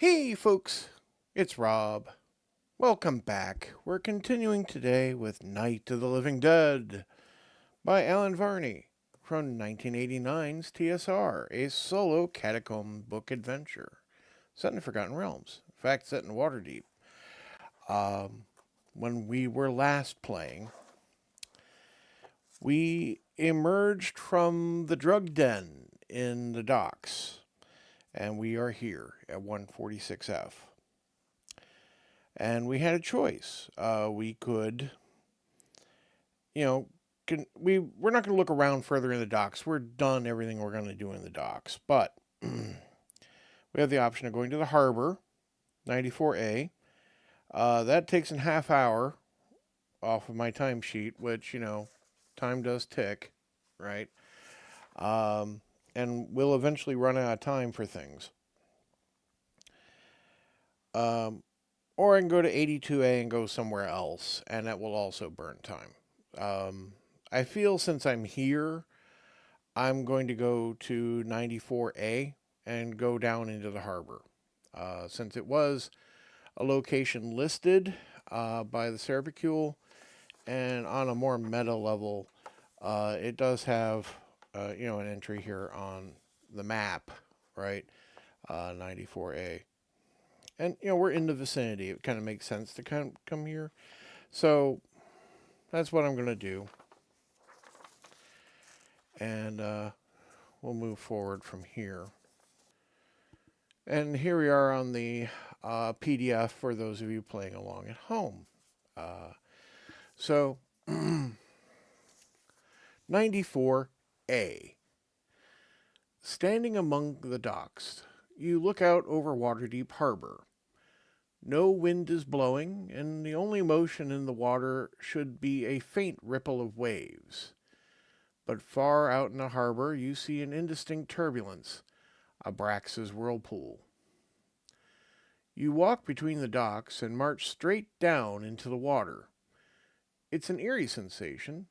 Hey folks, it's Rob. Welcome back. We're continuing today with Night of the Living Dead by Alan Varney from 1989's TSR, a solo catacomb book adventure set in Forgotten Realms. In fact, set in Waterdeep. Um, when we were last playing, we emerged from the drug den in the docks, and we are here at 146F. And we had a choice. We could, you know, we're not going to look around further in the docks. We're done everything we're going to do in the docks. But we have the option of going to the harbor, 94A. That takes a half hour off of my timesheet, which, time does tick, right? And we'll eventually run out of time for things. Um, or I can go to 82A and go somewhere else, and that will also burn time. Um, I feel since I'm here, I'm going to go to 94A and go down into the harbor. Since it was a location listed by the Cerbicule, and on a more meta level, it does have, an entry here on the map, right? 94A. And, we're in the vicinity. It kind of makes sense to come here. So that's what I'm going to do. And we'll move forward from here. And here we are on the PDF for those of you playing along at home. So, 94A. Standing among the docks, you look out over Waterdeep Harbor. No wind is blowing, and the only motion in the water should be a faint ripple of waves. But far out in the harbor, you see an indistinct turbulence, Abrax's whirlpool. You walk between the docks and march straight down into the water. It's an eerie sensation.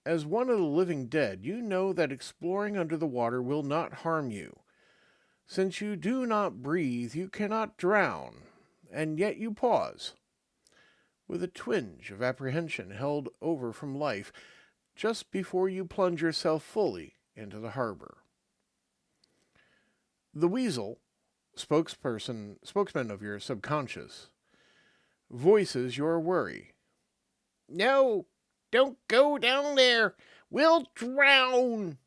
As one of the living dead, you know that exploring under the water will not harm you. Since you do not breathe, you cannot drown, and yet you pause, with a twinge of apprehension held over from life, just before you plunge yourself fully into the harbor. The weasel, spokesman of your subconscious, voices your worry. No, don't go down there. We'll drown.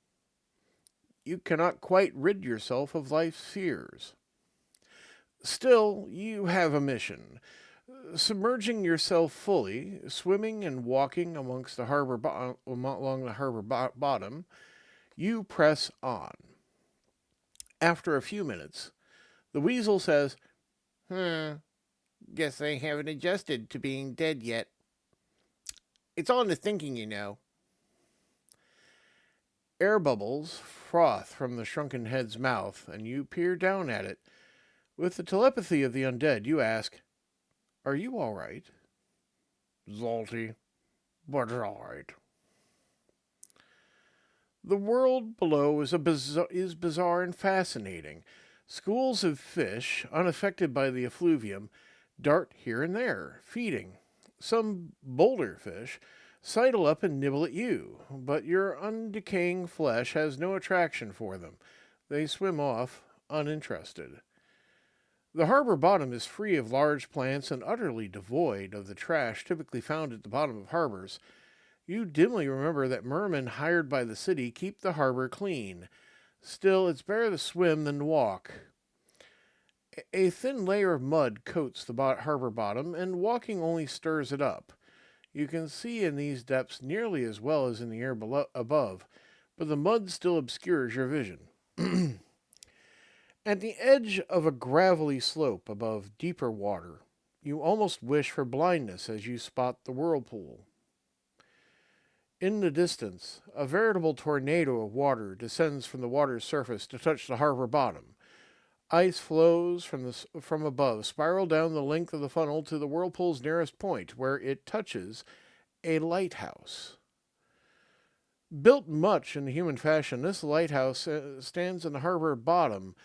You cannot quite rid yourself of life's fears. Still, you have a mission. Submerging yourself fully, swimming and walking amongst the along the harbor bottom, you press on. After a few minutes, the weasel says, guess I haven't adjusted to being dead yet. It's on the thinking, you know. Air bubbles froth from the shrunken head's mouth, and you peer down at it. With the telepathy of the undead, you ask, Are you all right? Zalty, but all right. The world below is bizarre and fascinating. Schools of fish, unaffected by the effluvium, dart here and there, feeding. Some bolder fish sidle up and nibble at you, but your undecaying flesh has no attraction for them. They swim off, uninterested. The harbor bottom is free of large plants and utterly devoid of the trash typically found at the bottom of harbors. You dimly remember that mermen hired by the city keep the harbor clean. Still, it's better to swim than to walk. A thin layer of mud coats the harbor bottom, and walking only stirs it up. You can see in these depths nearly as well as in the air above, but the mud still obscures your vision. At the edge of a gravelly slope above deeper water, you almost wish for blindness as you spot the whirlpool. In the distance, a veritable tornado of water descends from the water's surface to touch the harbor bottom. Ice flows from above, spiral down the length of the funnel to the whirlpool's nearest point, where it touches a lighthouse. Built much in human fashion, this lighthouse stands in the harbor bottom,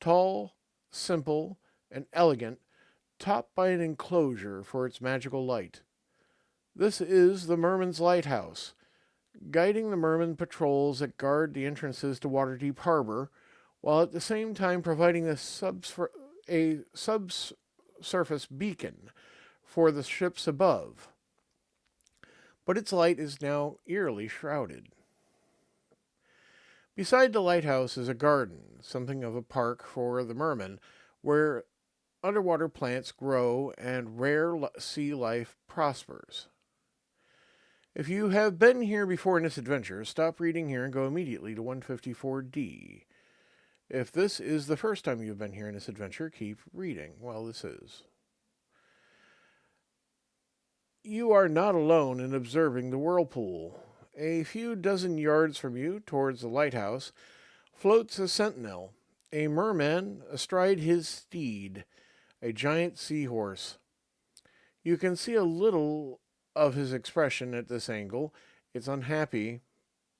tall, simple, and elegant, topped by an enclosure for its magical light. This is the Merman's Lighthouse, guiding the merman patrols that guard the entrances to Waterdeep Harbor, while at the same time providing a subsurface beacon for the ships above. But its light is now eerily shrouded. Beside the lighthouse is a garden, something of a park for the merman, where underwater plants grow and rare sea life prospers. If you have been here before in this adventure, stop reading here and go immediately to 154D. If this is the first time you've been here in this adventure, keep reading. Well, this is. You are not alone in observing the whirlpool. A few dozen yards from you, towards the lighthouse, floats a sentinel, a merman astride his steed, a giant seahorse. You can see a little of his expression at this angle. It's unhappy,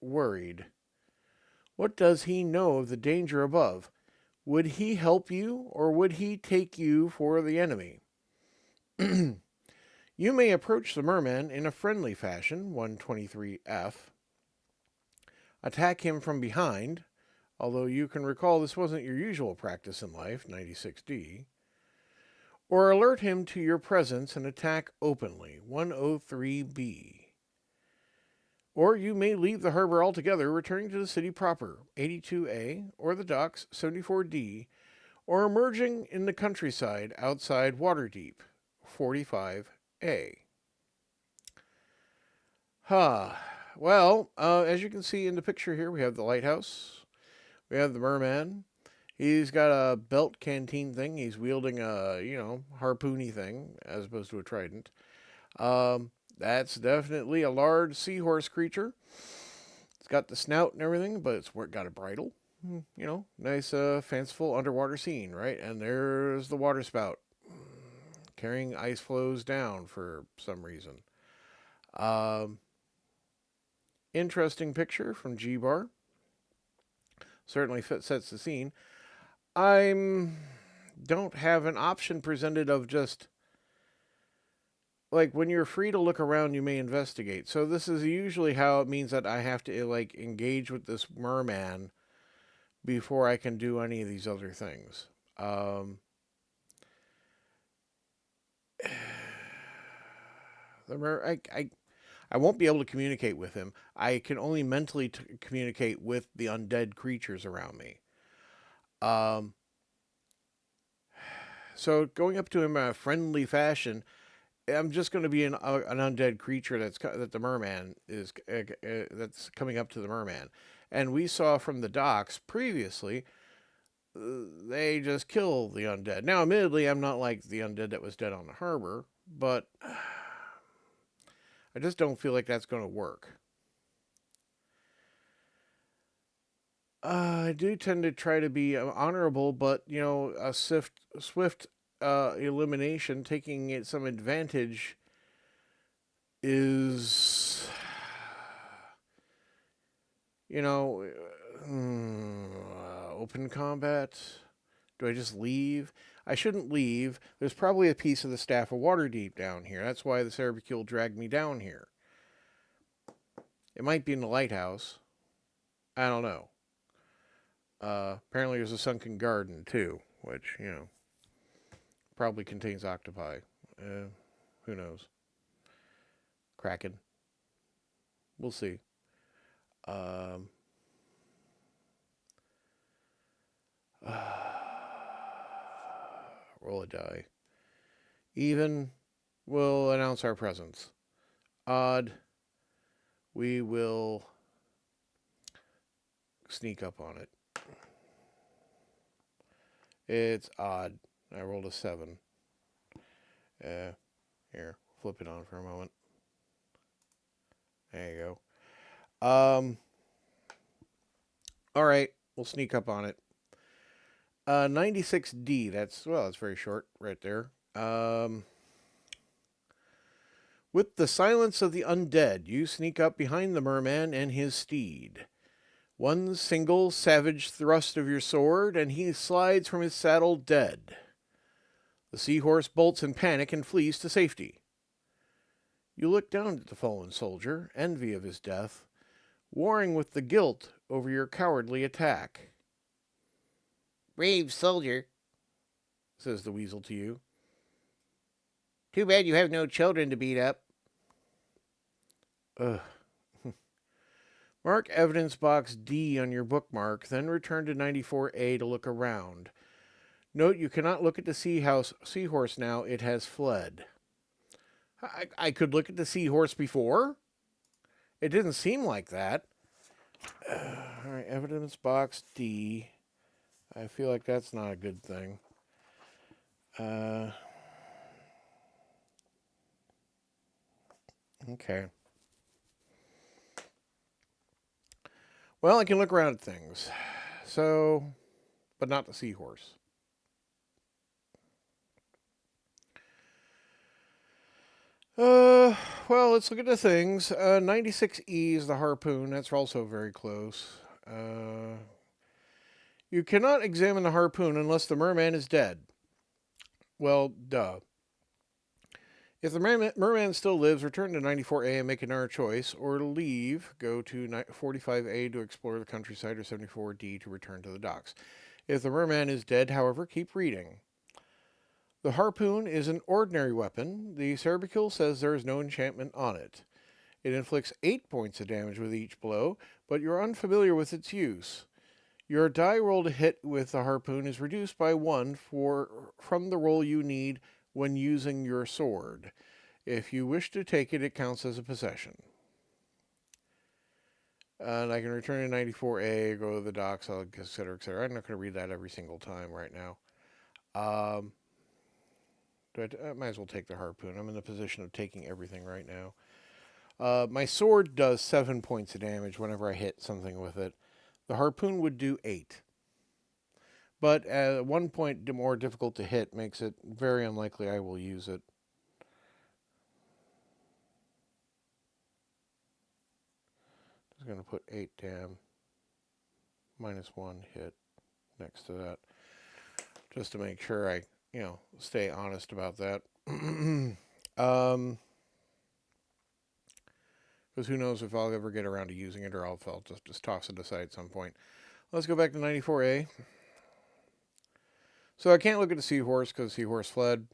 worried. What does he know of the danger above? Would he help you, or would he take you for the enemy? You may approach the merman in a friendly fashion, 123F. Attack him from behind, although you can recall this wasn't your usual practice in life, 96D. Or alert him to your presence and attack openly, 103B. Or you may leave the harbor altogether, returning to the city proper, 82A, or the docks, 74D, or emerging in the countryside outside Waterdeep, 45A. Well, as you can see in the picture here, we have the lighthouse, we have the merman. He's got a belt canteen thing. He's wielding a, harpoony thing as opposed to a trident. That's definitely a large seahorse creature. It's got the snout and everything, but it's got a bridle. Nice, fanciful underwater scene, right? And there's the water spout carrying ice flows down for some reason. Interesting picture from G-Bar. Certainly sets the scene. I don't have an option presented of just, like, when you're free to look around, you may investigate. So this is usually how it means that I have to, engage with this merman before I can do any of these other things. I won't be able to communicate with him. I can only mentally communicate with the undead creatures around me. So going up to him in a friendly fashion, I'm just going to be an undead creature that the merman is that's coming up to the merman. And we saw from the docks previously, they just kill the undead. Now, admittedly, I'm not like the undead that was dead on the harbor, but I just don't feel like that's going to work. I do tend to try to be honorable, but, a swift elimination, taking some advantage is, open combat. Do I just leave? I shouldn't leave. There's probably a piece of the Staff of Waterdeep down here. That's why the Cerbicule dragged me down here. It might be in the lighthouse. I don't know. Apparently there's a sunken garden, too, which, probably contains octopi. Who knows? Kraken. We'll see. Roll a die. Even, we'll announce our presence. Odd, we will sneak up on it. It's odd. I rolled a 7. Here, flip it on for a moment. There you go. All right, we'll sneak up on it. 96D, that's very short right there. With the silence of the undead, you sneak up behind the merman and his steed. One single savage thrust of your sword, and he slides from his saddle dead. The seahorse bolts in panic and flees to safety. You look down at the fallen soldier, envy of his death, warring with the guilt over your cowardly attack. Brave soldier, Says the weasel to you. too bad you have no children to beat up. Ugh. Mark evidence box D on your bookmark, then return to 94A to look around. Note you cannot look at the seahorse now, it has fled. I could look at the seahorse before? It didn't seem like that. Alright, evidence box D. I feel like that's not a good thing. Okay. Well, I can look around at things. So, but not the seahorse. Well, let's look at the things. 96E is the harpoon. That's also very close. You cannot examine the harpoon unless the merman is dead. Well, duh. If the merman still lives, return to 94A and make another choice, or leave, go to 45A to explore the countryside, or 74D to return to the docks. If the merman is dead, however, keep reading. The harpoon is an ordinary weapon. The Cerbicule says there is no enchantment on it. It inflicts 8 points of damage with each blow, but you're unfamiliar with its use. Your die roll to hit with the harpoon is reduced by 1 from the roll you need when using your sword. If you wish to take it, it counts as a possession. And I can return to 94A, go to the docks, etc., etc. I'm not going to read that every single time right now. I might as well take the harpoon. I'm in the position of taking everything right now. My sword does 7 points of damage whenever I hit something with it. The harpoon would do 8. But at 1 point more difficult to hit makes it very unlikely I will use it. I'm going to put 8 dam, -1 hit next to that. Just to make sure I, stay honest about that. Because who knows if I'll ever get around to using it, or I'll just toss it aside at some point. Let's go back to 94A. So I can't look at the seahorse because seahorse fled.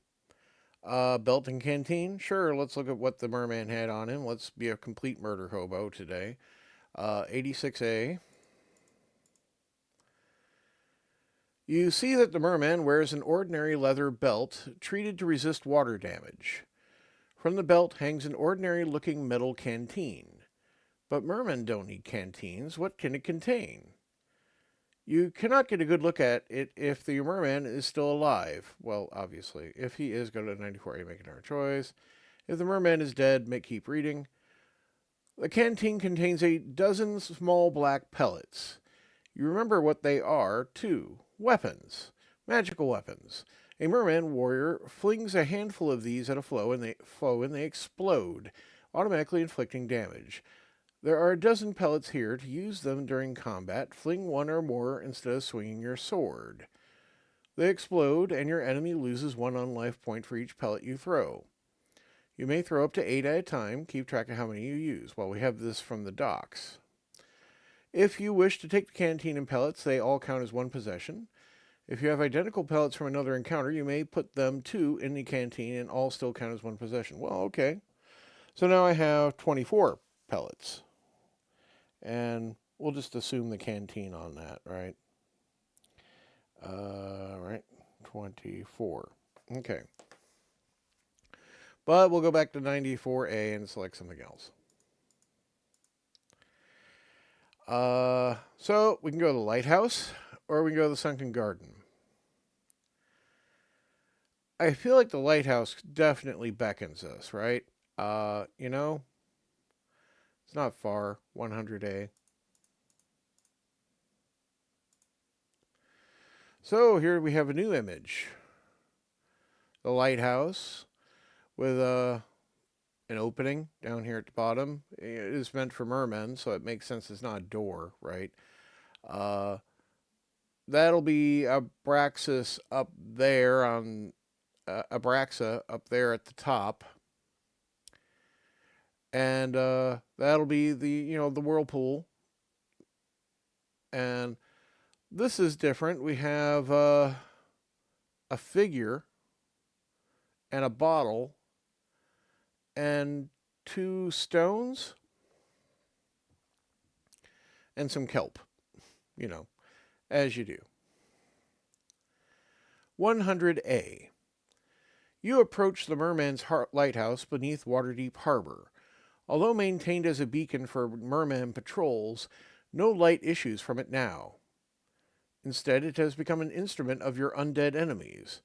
Belt and canteen. Sure, let's look at what the merman had on him. Let's be a complete murder hobo today. 86A. You see that the merman wears an ordinary leather belt treated to resist water damage. From the belt hangs an ordinary-looking metal canteen. But mermen don't need canteens. What can it contain? You cannot get a good look at it if the merman is still alive. Well, obviously. If he is, go to 94A, make another choice. If the merman is dead, keep reading. The canteen contains a dozen small black pellets. You remember what they are, too. Weapons. Magical weapons. A merman warrior flings a handful of these at a foe and they explode, automatically inflicting damage. There are a dozen pellets here. To use them during combat, fling one or more instead of swinging your sword. They explode, and your enemy loses 1 unlife point for each pellet you throw. You may throw up to 8 at a time. Keep track of how many you use. Well, we have this from the docks. If you wish to take the canteen and pellets, they all count as 1 possession. If you have identical pellets from another encounter, you may put them 2 in the canteen and all still count as 1 possession. Well, okay. So now I have 24 pellets. And we'll just assume the canteen on that, right? Right, 24. Okay. But we'll go back to 94A and select something else. So we can go to the lighthouse, or we can go to the sunken garden. I feel like the lighthouse definitely beckons us, right? It's not far, 100A. So here we have a new image. The lighthouse with an opening down here at the bottom. It is meant for mermen, so it makes sense it's not a door, right? That'll be Abraxas up there on Abraxa up there at the top, and that'll be the whirlpool. And this is different. We have a figure and a bottle and two stones and some kelp, you know, as you do. 100A. You approach the Merman's lighthouse beneath Waterdeep Harbor. Although maintained as a beacon for merman patrols, no light issues from it now. Instead, it has become an instrument of your undead enemies.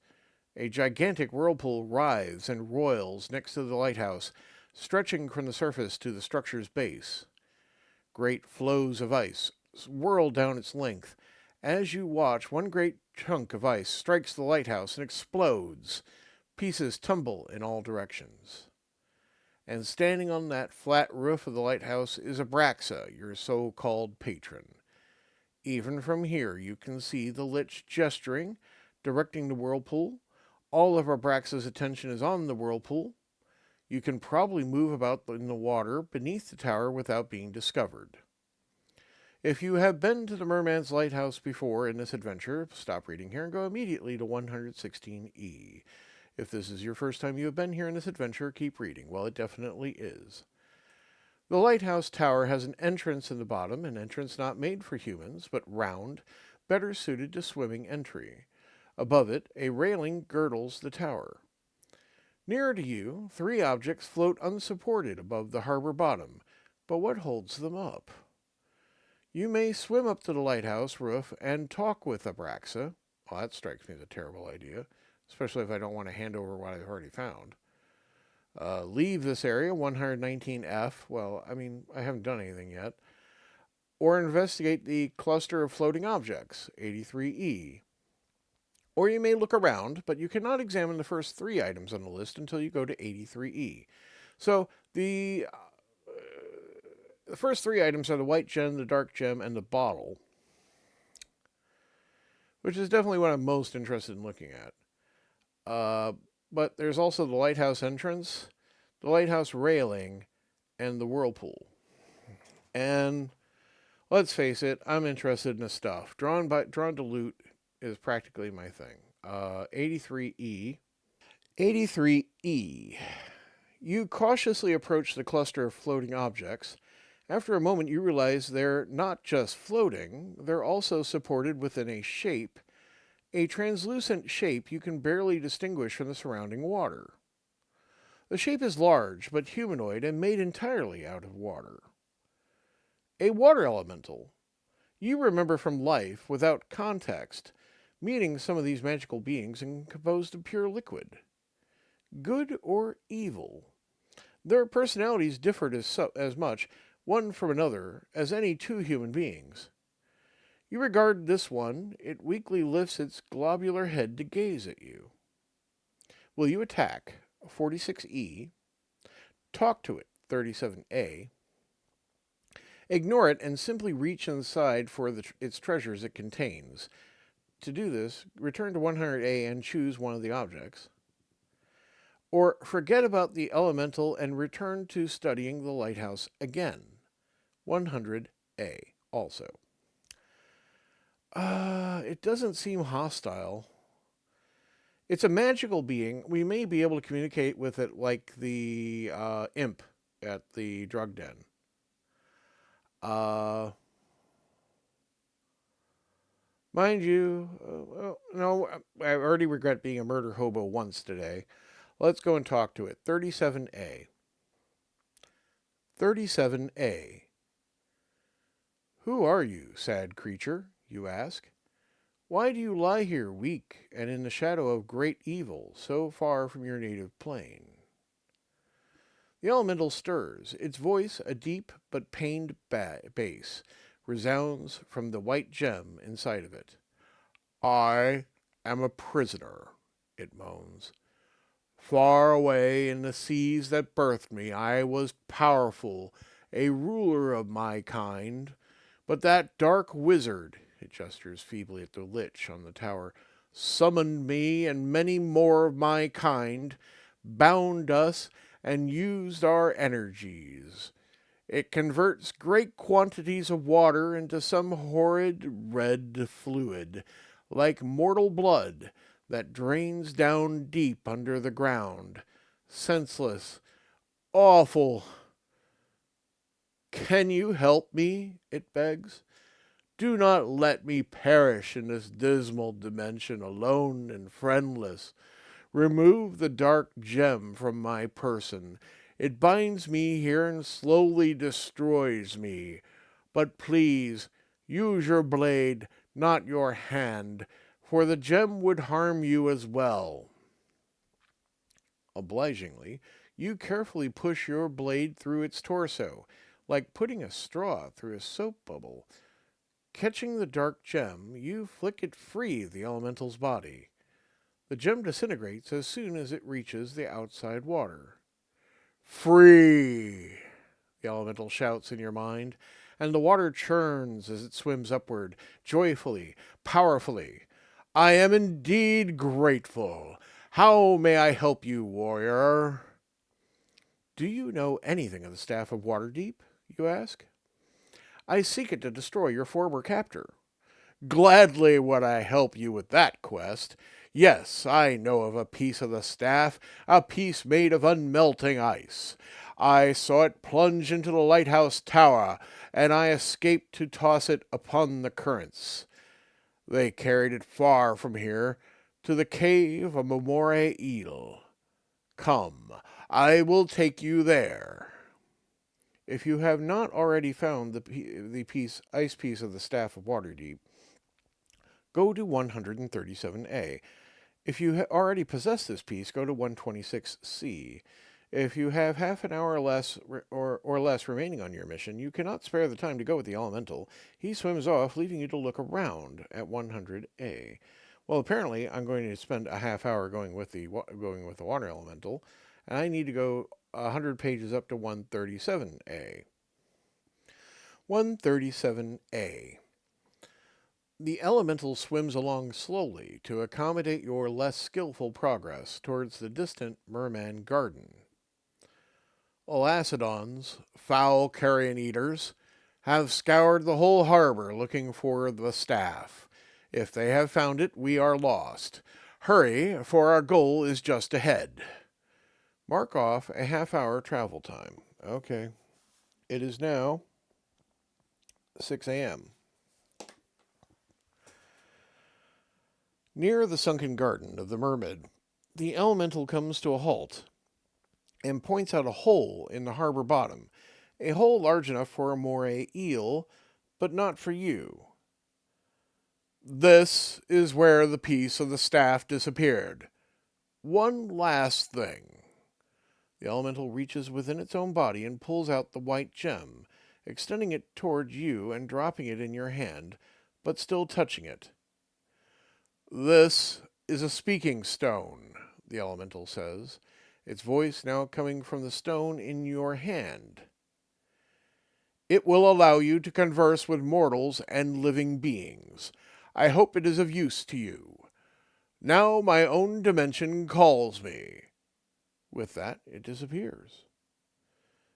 A gigantic whirlpool writhes and roils next to the lighthouse, stretching from the surface to the structure's base. Great flows of ice whirl down its length. As you watch, one great chunk of ice strikes the lighthouse and explodes. Pieces tumble in all directions. And standing on that flat roof of the lighthouse is Abraxa, your so-called patron. Even from here, you can see the Lich gesturing, directing the whirlpool. All of Abraxa's attention is on the whirlpool. You can probably move about in the water beneath the tower without being discovered. If you have been to the Merman's Lighthouse before in this adventure, stop reading here and go immediately to 116E. If this is your first time you have been here in this adventure, keep reading. Well, it definitely is. The lighthouse tower has an entrance in the bottom, an entrance not made for humans, but round, better suited to swimming entry. Above it, a railing girdles the tower. Nearer to you, three objects float unsupported above the harbor bottom, but what holds them up? You may swim up to the lighthouse roof and talk with Abraxa. Well, that strikes me as a terrible idea, especially if I don't want to hand over what I've already found. Leave this area, 119F. Well, I mean, I haven't done anything yet. Or investigate the cluster of floating objects, 83E. Or you may look around, but you cannot examine the first three items on the list until you go to 83E. So the first three items are the white gem, the dark gem, and the bottle, which is definitely what I'm most interested in looking at. But there's also the lighthouse entrance, the lighthouse railing, and the whirlpool. And let's face it, I'm interested in the stuff. Drawn to loot is practically my thing. 83E. 83E. You cautiously approach the cluster of floating objects. After a moment, you realize they're not just floating, they're also supported within a translucent shape you can barely distinguish from the surrounding water. The shape is large, but humanoid and made entirely out of water. A water elemental. You remember from life, without context, meeting some of these magical beings and composed of pure liquid. Good or evil? Their personalities differed as much, one from another, as any two human beings. You regard this one, it weakly lifts its globular head to gaze at you. Will you attack? 46E. Talk to it, 37A. Ignore it and simply reach inside for its treasures it contains. To do this, return to 100A and choose one of the objects. Or forget about the elemental and return to studying the lighthouse again. 100A also. It doesn't seem hostile. It's a magical being. We may be able to communicate with it like the imp at the drug den. Mind you, no, I already regret being a murder hobo once today. Let's go and talk to it. 37A. 37A. Who are you, sad creature? You ask. Why do you lie here weak and in the shadow of great evil, so far from your native plane? The elemental stirs. Its voice, a deep but pained bass, resounds from the white gem inside of it. I am a prisoner, it moans. Far away in the seas that birthed me, I was powerful, a ruler of my kind. But that dark wizard, it gestures feebly at the lich on the tower, summoned me and many more of my kind, bound us, and used our energies. It converts great quantities of water into some horrid red fluid, like mortal blood, that drains down deep under the ground. Senseless, awful. Can you help me? It begs. Do not let me perish in this dismal dimension alone and friendless. Remove the dark gem from my person. It binds me here and slowly destroys me. But please, use your blade, not your hand, for the gem would harm you as well. Obligingly, you carefully push your blade through its torso, like putting a straw through a soap bubble. Catching the dark gem, you flick it free of the elemental's body. The gem disintegrates as soon as it reaches the outside water. Free! The elemental shouts in your mind, and the water churns as it swims upward, joyfully, powerfully. I am indeed grateful. How may I help you, warrior? Do you know anything of the Staff of Waterdeep? You ask. I seek it to destroy your former captor. Gladly would I help you with that quest. Yes, I know of a piece of the staff, a piece made of unmelting ice. I saw it plunge into the lighthouse tower, and I escaped to toss it upon the currents. They carried it far from here, to the cave of Memore Eel. Come, I will take you there. If you have not already found the ice piece of the Staff of Waterdeep, go to 137A. If you already possess this piece, go to 126C. If you have half an hour or less remaining on your mission, you cannot spare the time to go with the elemental. He swims off, leaving you to look around at 100A. Well, apparently, I'm going to spend a half hour going with the water elemental, and I need to go 100 pages up to 137A. 137A. The elemental swims along slowly to accommodate your less skillful progress towards the distant merman garden. Alasodons, foul carrion eaters, have scoured the whole harbor looking for the staff. If they have found it, we are lost. Hurry, for our goal is just ahead. Mark off a half-hour travel time. Okay. It is now 6 a.m. Near the sunken garden of the mermaid, the elemental comes to a halt and points out a hole in the harbor bottom, a hole large enough for a moray eel, but not for you. This is where the piece of the staff disappeared. One last thing. The elemental reaches within its own body and pulls out the white gem, extending it toward you and dropping it in your hand, but still touching it. This is a speaking stone, the elemental says, its voice now coming from the stone in your hand. It will allow you to converse with mortals and living beings. I hope it is of use to you. Now my own dimension calls me. With that, it disappears.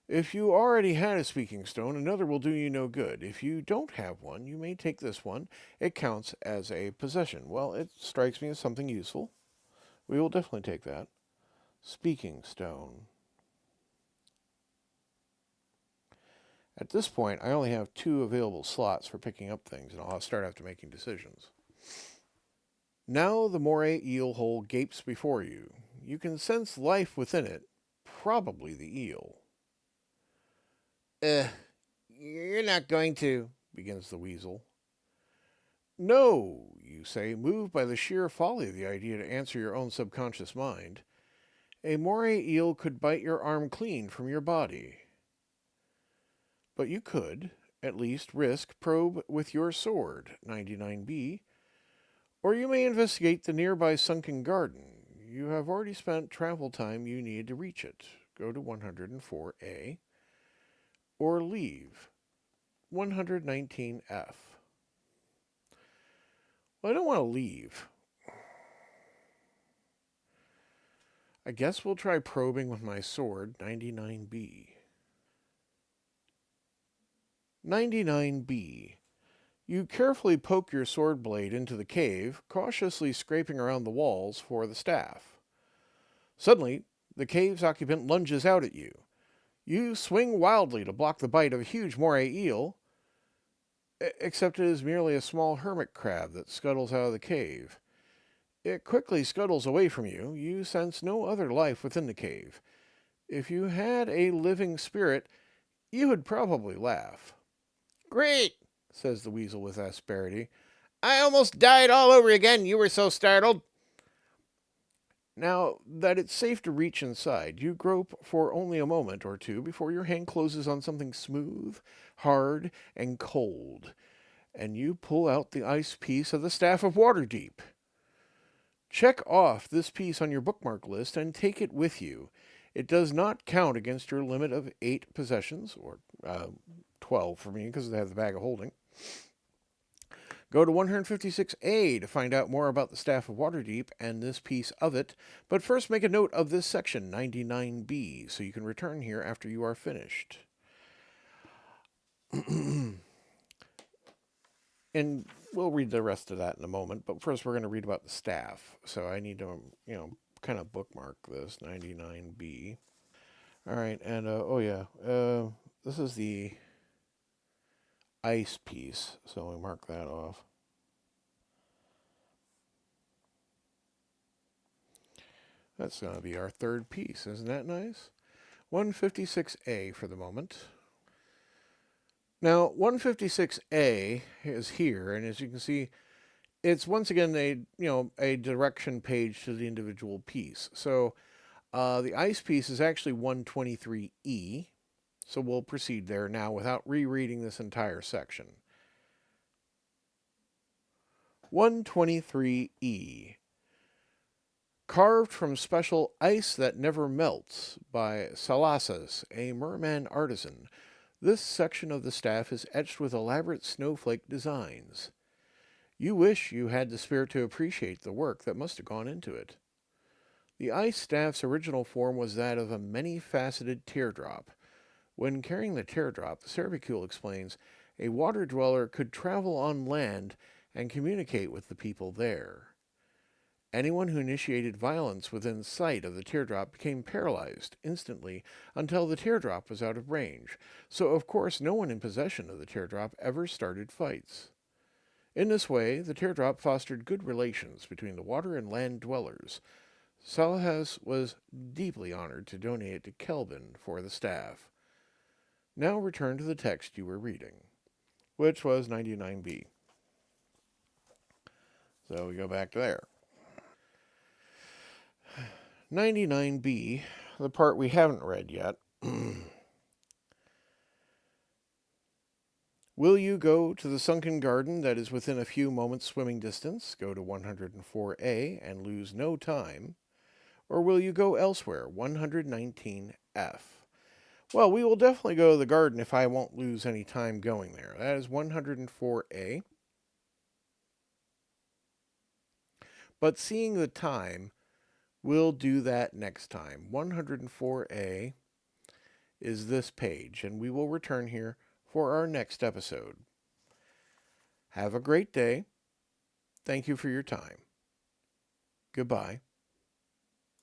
If you already had a speaking stone, another will do you no good. If you don't have one, you may take this one. It counts as a possession. Well, it strikes me as something useful. We will definitely take that. Speaking stone. At this point, I only have 2 available slots for picking up things, and I'll start after making decisions. Now the moray eel hole gapes before you. You can sense life within it, probably the eel. You're not going to, begins the weasel. No, you say, moved by the sheer folly of the idea to answer your own subconscious mind. A moray eel could bite your arm clean from your body. But you could, at least, risk probe with your sword, 99B, or you may investigate the nearby sunken garden. You have already spent travel time you need to reach it. Go to 104A. Or leave. 119F. Well, I don't want to leave. I guess we'll try probing with my sword, 99B. 99B. You carefully poke your sword blade into the cave, cautiously scraping around the walls for the staff. Suddenly, the cave's occupant lunges out at you. You swing wildly to block the bite of a huge moray eel, except it is merely a small hermit crab that scuttles out of the cave. It quickly scuttles away from you. You sense no other life within the cave. If you had a living spirit, you would probably laugh. Great, Says the weasel with asperity. I almost died all over again. You were so startled. Now that it's safe to reach inside, you grope for only a moment or two before your hand closes on something smooth, hard, and cold, and you pull out the ice piece of the Staff of Waterdeep. Check off this piece on your bookmark list and take it with you. It does not count against your limit of 8 possessions, or 12 for me because I have the bag of holding. Go to 156A to find out more about the Staff of Waterdeep and this piece of it, but first make a note of this section, 99B, so you can return here after you are finished. And we'll read the rest of that in a moment, but first we're going to read about the staff. So I need to, kind of bookmark this, 99B. All right, and this is the ice piece, so we mark that off. That's going to be our third piece. Isn't that nice? 156A for the moment. Now, 156A is here, and as you can see, it's once again a direction page to the individual piece. So the ice piece is actually 123E, so we'll proceed there now without rereading this entire section. 123E. Carved from special ice that never melts by Salasas, a merman artisan. This section of the staff is etched with elaborate snowflake designs. You wish you had the spirit to appreciate the work that must have gone into it. The ice staff's original form was that of a many-faceted teardrop. When carrying the teardrop, the Servicule explains, a water dweller could travel on land and communicate with the people there. Anyone who initiated violence within sight of the teardrop became paralyzed instantly until the teardrop was out of range, so of course no one in possession of the teardrop ever started fights. In this way, the teardrop fostered good relations between the water and land dwellers. Salahas was deeply honored to donate it to Kelvin for the staff. Now return to the text you were reading, which was 99B. So we go back to there. 99B, the part we haven't read yet. Will you go to the sunken garden that is within a few moments' swimming distance, go to 104A, and lose no time? Or will you go elsewhere, 119F? Well, we will definitely go to the garden if I won't lose any time going there. That is 104A. But seeing the time, we'll do that next time. 104A is this page, and we will return here for our next episode. Have a great day. Thank you for your time. Goodbye.